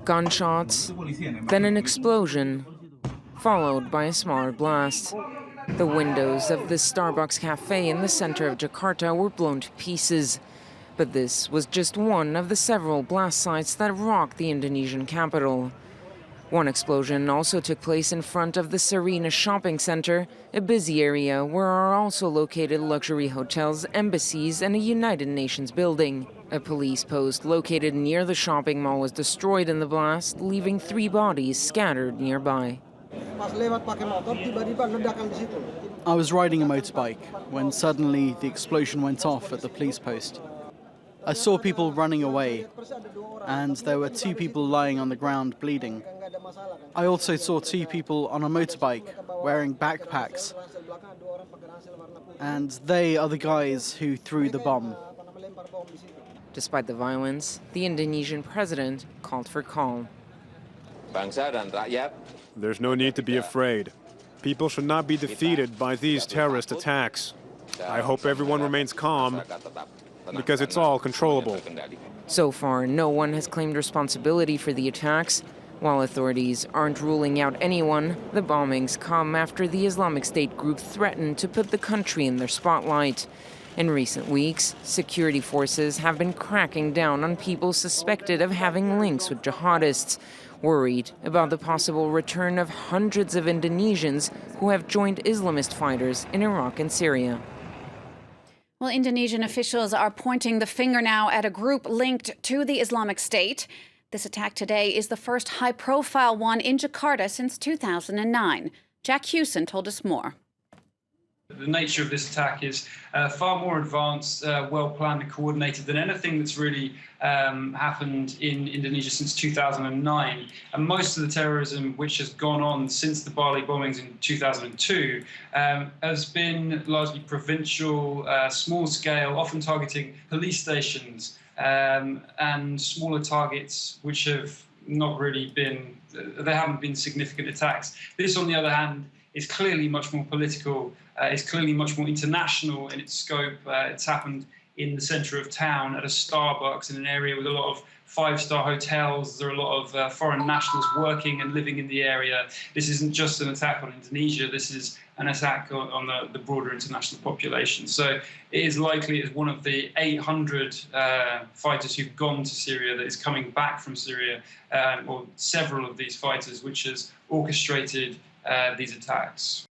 Gunshots, then an explosion, followed by a smaller blast. The windows of this Starbucks cafe in the center of Jakarta were blown to pieces. But this was just one of the several blast sites that rocked the Indonesian capital. One explosion also took place in front of the Sarina shopping center, a busy area where are also located luxury hotels, embassies, and a United Nations building. A police post located near the shopping mall was destroyed in the blast, leaving 3 bodies scattered nearby. I was riding a motorbike when suddenly the explosion went off at the police post. I saw people running away, and there were 2 people lying on the ground bleeding. I also saw 2 people on a motorbike wearing backpacks, and they are the guys who threw the bomb. Despite the violence, the Indonesian president called for calm. There's no need to be afraid. People should not be defeated by these terrorist attacks. I hope everyone remains calm, because it's all controllable. So far, no one has claimed responsibility for the attacks. While authorities aren't ruling out anyone, the bombings come after the Islamic State group threatened to put the country in their spotlight. In recent weeks, security forces have been cracking down on people suspected of having links with jihadists, worried about the possible return of hundreds of Indonesians who have joined Islamist fighters in Iraq and Syria. Well, Indonesian officials are pointing the finger now at a group linked to the Islamic State. This attack today is the first high-profile one in Jakarta since 2009. Jack Hewson told us more. The nature of this attack is far more advanced, well-planned and coordinated than anything that's really happened in Indonesia since 2009. And most of the terrorism which has gone on since the Bali bombings in 2002 has been largely provincial, small-scale, often targeting police stations and smaller targets which have not really been, there haven't been significant attacks. This, on the other hand, is clearly much more political, is clearly much more international in its scope. It's happened in the centre of town at a Starbucks in an area with a lot of 5-star hotels. There are a lot of foreign nationals working and living in the area. This isn't just an attack on Indonesia, this is an attack on the broader international population. So it is likely it's one of the 800 fighters who've gone to Syria that is coming back from Syria, or several of these fighters, which has orchestrated these attacks.